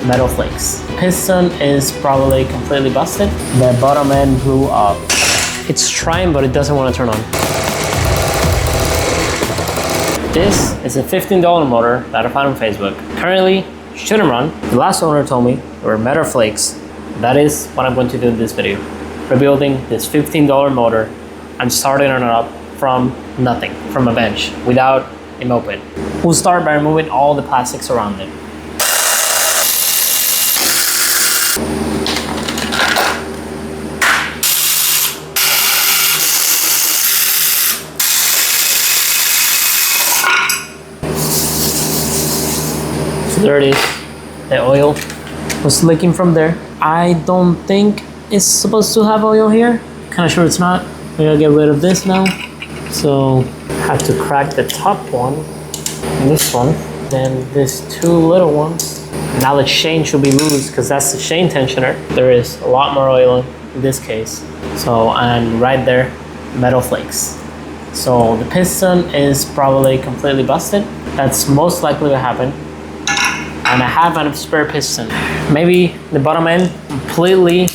metal flakes. Piston is probably completely busted. The bottom end blew up. It's trying, but it doesn't want to turn on. This is a $15 motor that I found on Facebook. Currently, shouldn't run. The last owner told me there were metal flakes. That is what I'm going to do in this video. Rebuilding this $15 motor and starting it up from nothing, from a bench, without a moped. We'll start by removing all the plastics around it. So there it is, the oil was leaking from there. I don't think it's supposed to have oil here. Kind of sure it's not. We're gonna get rid of this now. So have to crack the top one and this one. Then these two little ones. Now the chain should be loose because that's the chain tensioner. There is a lot more oil in this case. So, and right there, metal flakes. So the piston is probably completely busted. That's most likely to happen. And I have a spare piston. Maybe the bottom end completely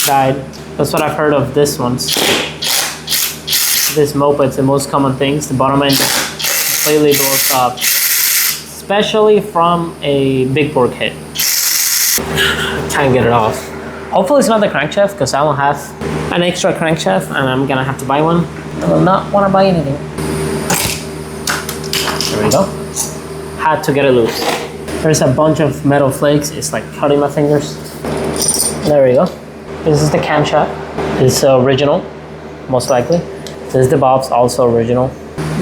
died. That's what I've heard of this ones. This moped's the most common things. The bottom end completely blows up, especially from a big fork hit. Can't get it off. Hopefully it's not the crankshaft because I don't have an extra crankshaft and I'm gonna have to buy one. I will not want to buy anything. There we go. Had to get it loose. There's a bunch of metal flakes. It's like cutting my fingers. There we go. This is the camshaft. It's original, most likely. This is the bulbs, also original.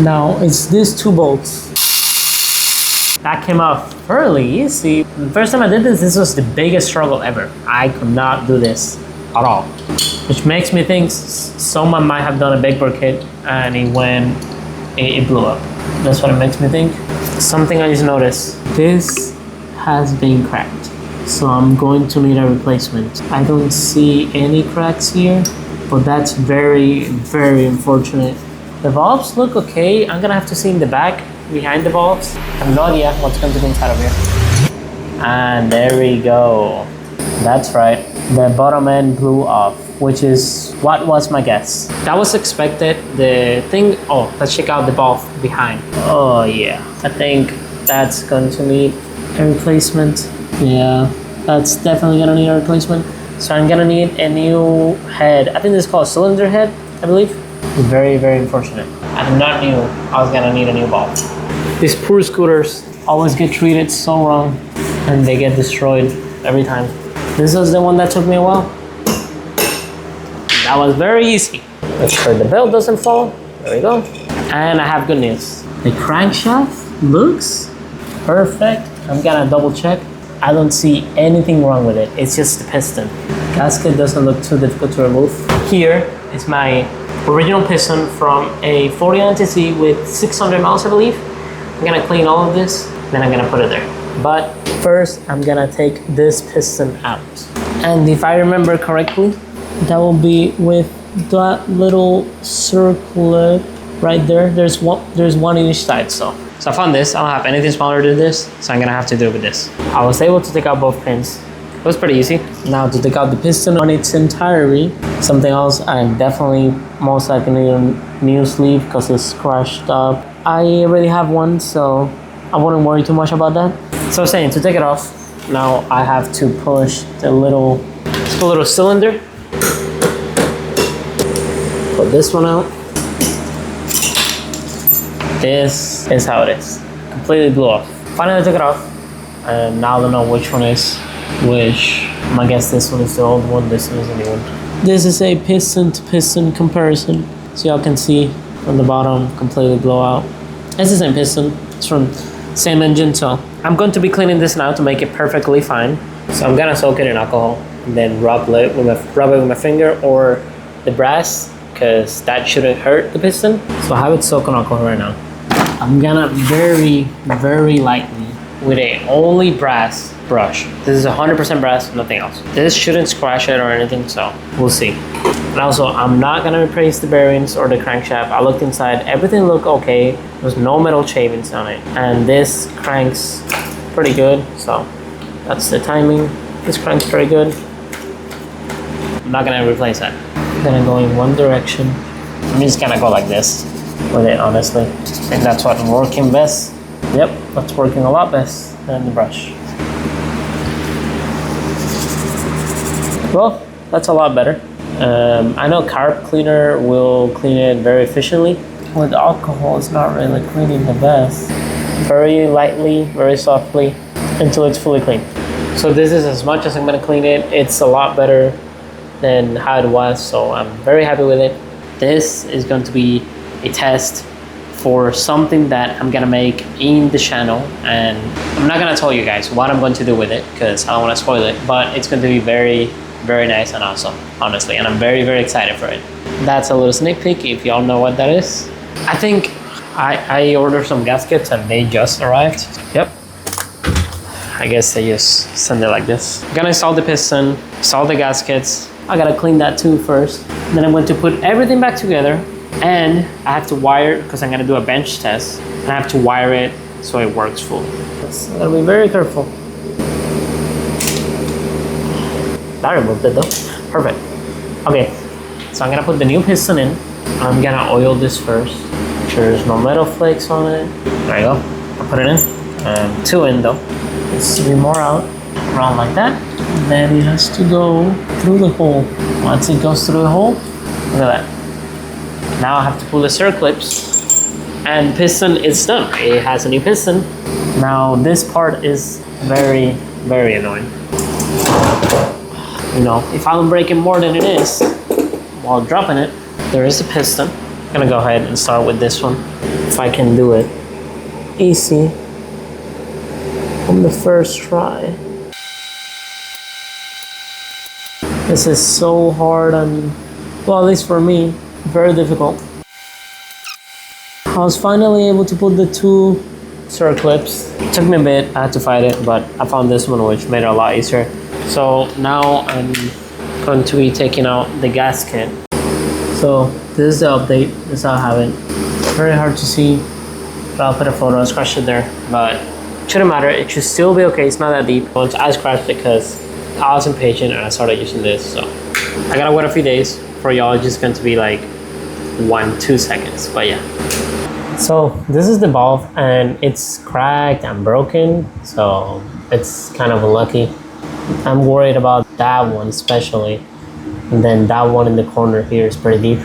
Now it's these two bolts. That came off fairly easy. The first time I did this was the biggest struggle ever. I could not do this at all. Which makes me think someone might have done a big fork hit and it blew up. That's what it makes me think. Something I just noticed. This has been cracked. So I'm going to need a replacement. I don't see any cracks here, but that's very, very unfortunate. The valves look okay. I'm gonna have to see in the back, behind the valves. I have no idea what's going to be inside of here. And there we go. That's right. The bottom end blew off, which is what was my guess. That was expected. The thing, oh, let's check out the valve behind. Oh yeah, I think that's going to need a replacement. Yeah, that's definitely gonna need a replacement. So I'm gonna need a new head. I think this is called cylinder head, I believe. Very, very unfortunate. I did not knew I was gonna need a new bulb. These poor scooters always get treated so wrong and they get destroyed every time. This was the one that took me a while. That was very easy. Make sure the belt doesn't fall. There we go. And I have good news. The crankshaft looks perfect. I'm gonna double check. I don't see anything wrong with it. It's just the piston. Gasket doesn't look too difficult to remove. Here is my original piston from a 40 NTC with 600 miles, I believe. I'm gonna clean all of this, then I'm gonna put it there. But first, I'm gonna take this piston out. And if I remember correctly, that will be with that little circlet right there. There's one in each side, so I found this. I don't have anything smaller than this, so I'm gonna have to do it with this. I was able to take out both pins. It was pretty easy. Now to take out the piston on its entirety. Something else, I definitely most likely need a new sleeve because it's scratched up. I already have one, so I wouldn't worry too much about that. So I was saying, to take it off, now I have to push the little cylinder. Put this one out. This is how it is. Completely blew off. Finally took it off, and now I don't know which one is which. I guess this one is the old one, this one is the new one. This is a piston to piston comparison. So y'all can see from the bottom, completely blow out. It's the same piston, it's from same engine, so I'm going to be cleaning this now to make it perfectly fine. So I'm gonna soak it in alcohol and then rub it with my finger or the brass, because that shouldn't hurt the piston. So I have it soaked in alcohol right now. I'm gonna very, very lightly with a only brass brush. This is 100% brass, nothing else. This shouldn't scratch it or anything, so we'll see. And also, I'm not gonna replace the bearings or the crankshaft. I looked inside, everything looked okay. There's no metal shavings on it. And this cranks pretty good, so That's the timing. This crank's very good. I'm not gonna replace that. I'm gonna go in one direction. I'm just gonna go like this with it, honestly. I think that's what's working best. Yep, that's working a lot best than the brush. Well, that's a lot better. I know carb cleaner will clean it very efficiently. With alcohol, it's not really cleaning the best. Very lightly, very softly, until it's fully clean. So this is as much as I'm gonna clean it. It's a lot better than how it was, so I'm very happy with it. This is going to be a test for something that I'm gonna make in the channel, and I'm not gonna tell you guys what I'm going to do with it because I don't want to spoil it, but it's going to be very, very nice and awesome, honestly, and I'm very, very excited for it. That's a little sneak peek if y'all know what that is. I think I ordered some gaskets and they just arrived. Yep. I guess they just send it like this. I'm gonna install the piston, install the gaskets. I gotta clean that too first. Then I'm going to put everything back together, and I have to wire, because I'm gonna do a bench test, and I have to wire it so it works fully. So I gotta be very careful. That removed it though. Perfect. Okay, so I'm gonna put the new piston in. I'm gonna oil this first. Make sure there's no metal flakes on it. There you go. I'll put it in. 2 in though. There's 3 more out. Around like that. And then it has to go through the hole. Once it goes through the hole, look at that. Now I have to pull the circlips, and piston is done. It has a new piston. Now this part is very, very annoying. You know, if I'm breaking more than it is while dropping it, there is a piston. I'm gonna go ahead and start with this one. If I can do it easy on the first try. This is so hard and, well, at least for me, very difficult. I was finally able to put the 2 circlips. It took me a bit, I had to fight it, but I found this one which made it a lot easier. So now I'm going to be taking out the gasket. So this is the update, this is how I have it. Very hard to see, but I'll put a photo and scratch it there. But it shouldn't matter, it should still be okay, it's not that deep. Once I scratched it because I was impatient and I started using this, so I gotta wait a few days. For y'all, it's just going to be like 1-2 seconds, but yeah. So this is the valve, and it's cracked and broken, so it's kind of unlucky. I'm worried about that one especially, and then that one in the corner here is pretty deep.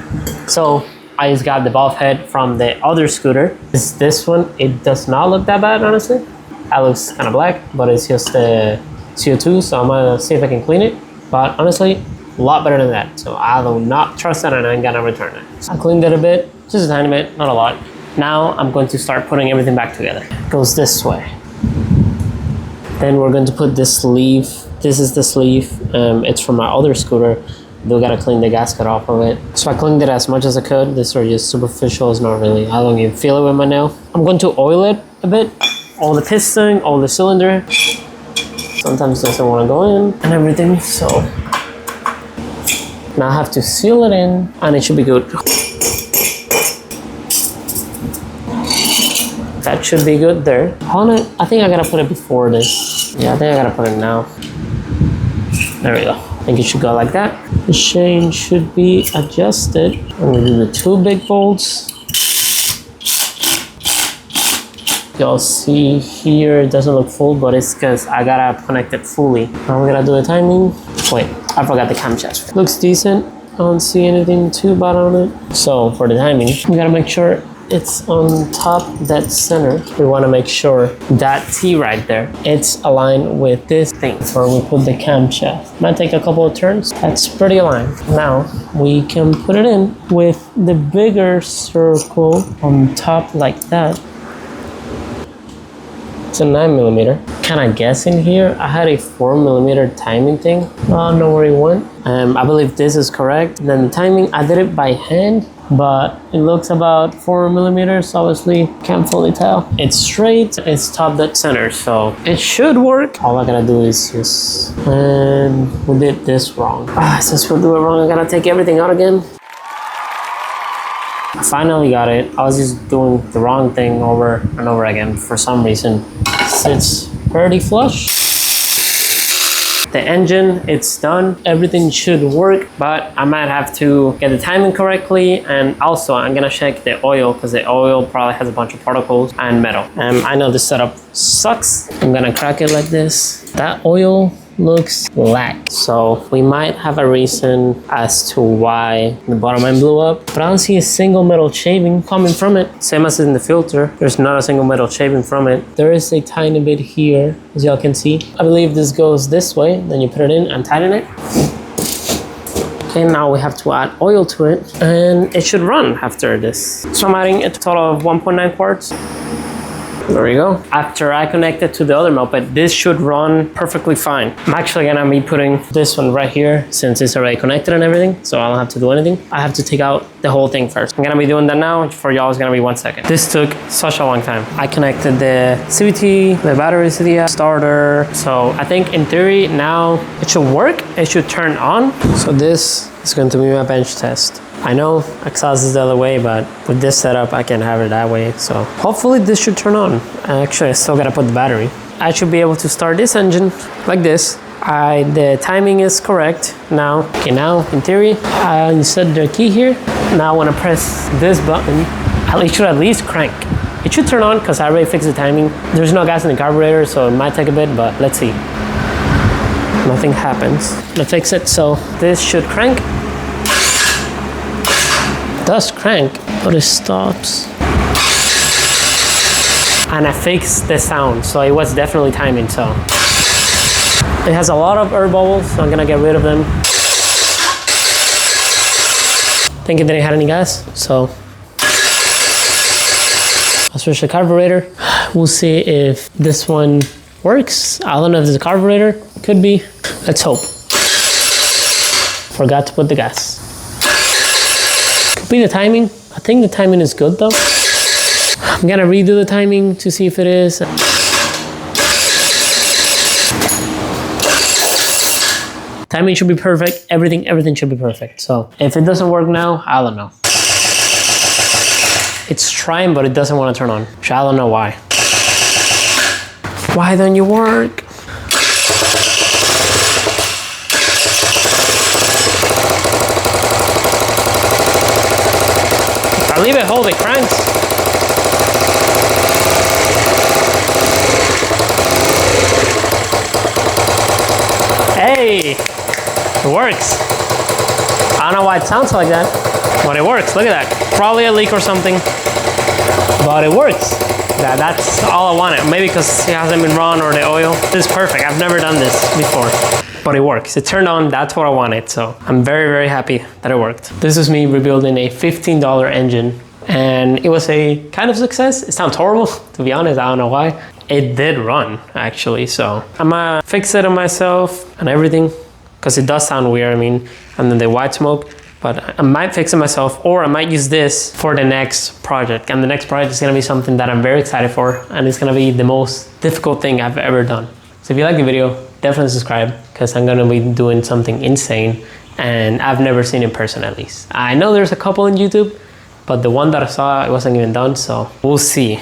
So I just got the valve head from the other scooter. This one, it does not look that bad, honestly. That looks kind of black, but it's just the CO2, so I'm gonna see if I can clean it. But honestly, a lot better than that. So I do not trust that, and I'm gonna return it. So I cleaned it a bit, just a tiny bit, not a lot. Now I'm going to start putting everything back together. It goes this way. Then we're going to put this sleeve. This is the sleeve. It's from my other scooter. We gotta clean the gasket off of it. So I cleaned it as much as I could. This are just superficial, it's not really, I don't even feel it with my nail. I'm going to oil it a bit. All the piston, all the cylinder. Sometimes it doesn't want to go in and everything, so now I have to seal it in and it should be good. That should be good there. I think I gotta put it before this. Yeah, I think I gotta put it now. There we go. I think it should go like that. The chain should be adjusted. I'm gonna do the 2 big bolts. Y'all see here, it doesn't look full, but it's because I gotta connect it fully. Now we're gonna do the timing. Wait, I forgot the camshaft. Looks decent. I don't see anything too bad on it. So for the timing, we gotta make sure it's on top, that center. We wanna make sure that T right there, it's aligned with this thing where we put the camshaft. Might take a couple of turns. That's pretty aligned. Now we can put it in with the bigger circle on top like that. It's a 9mm. Can I guess in here? I had a 4mm timing thing. I don't know where it went. I believe this is correct. Then the timing, I did it by hand, but it looks about 4mm. Obviously, can't fully tell. It's straight, it's top dead center, so it should work. All I gotta do is just, and we did this wrong. Since we'll do it wrong, I gotta take everything out again. I finally got it. I was just doing the wrong thing over and over again for some reason. It's pretty flush. The engine, it's done. Everything should work, but I might have to get the timing correctly. And also I'm gonna check the oil because the oil probably has a bunch of particles and metal. I know this setup sucks. I'm gonna crack it like this. That oil looks black, so we might have a reason as to why the bottom end blew up, but I don't see a single metal shaving coming from it. Same as in the filter, there's not a single metal shaving from it. There is a tiny bit here, as y'all can see. I believe this goes this way, then you put it in and tighten it. Okay, now we have to add oil to it, and it should run after this. So I'm adding a total of 1.9 quarts. There we go. After I connect it to the other moped, this should run perfectly fine. I'm actually gonna be putting this one right here since it's already connected and everything, so I don't have to do anything. I have to take out the whole thing first. I'm gonna be doing that now. For y'all, it's gonna be 1 second. This took such a long time. I connected the CVT, the battery to the starter. So I think in theory now it should work. It should turn on. So this is going to be my bench test. I know exhaust is the other way, but with this setup, I can have it that way. So hopefully this should turn on. Actually, I still gotta put the battery. I should be able to start this engine like this. The timing is correct now. Okay, now in theory, I inserted the key here. Now when I press this button, it should at least crank. It should turn on because I already fixed the timing. There's no gas in the carburetor, so it might take a bit, but let's see. Nothing happens. Let's fix it, so this should crank. It does crank, but it stops. And I fixed the sound, so it was definitely timing, so. It has a lot of air bubbles, so I'm gonna get rid of them. Thinking that it had any gas, so. I'll switch the carburetor. We'll see if this one works. I don't know if it's a carburetor, could be. Let's hope. Forgot to put the gas. Could be the timing. I think the timing is good though. I'm gonna redo the timing to see if it is. Timing should be perfect. Everything should be perfect. So if it doesn't work now, I don't know. It's trying, but it doesn't want to turn on. Which I don't know why. Why don't you work? If I leave it hold, it cranks. Hey, it works. I don't know why it sounds like that, but it works. Look at that. Probably a leak or something, but it works. That's all I wanted. Maybe because it hasn't been run or the oil. This is perfect. I've never done this before, but it works. It turned on. That's what I wanted. So I'm very, very happy that it worked. This is me rebuilding a $15 engine, and it was a kind of success. It sounds horrible, to be honest. I don't know why. It did run actually. So I'm gonna fix it on myself and everything because it does sound weird. I mean, and then the white smoke. But I might fix it myself, or I might use this for the next project. And the next project is gonna be something that I'm very excited for, and it's gonna be the most difficult thing I've ever done. So if you like the video, definitely subscribe, because I'm gonna be doing something insane, and I've never seen in person at least. I know there's a couple on YouTube, but the one that I saw, it wasn't even done, so we'll see.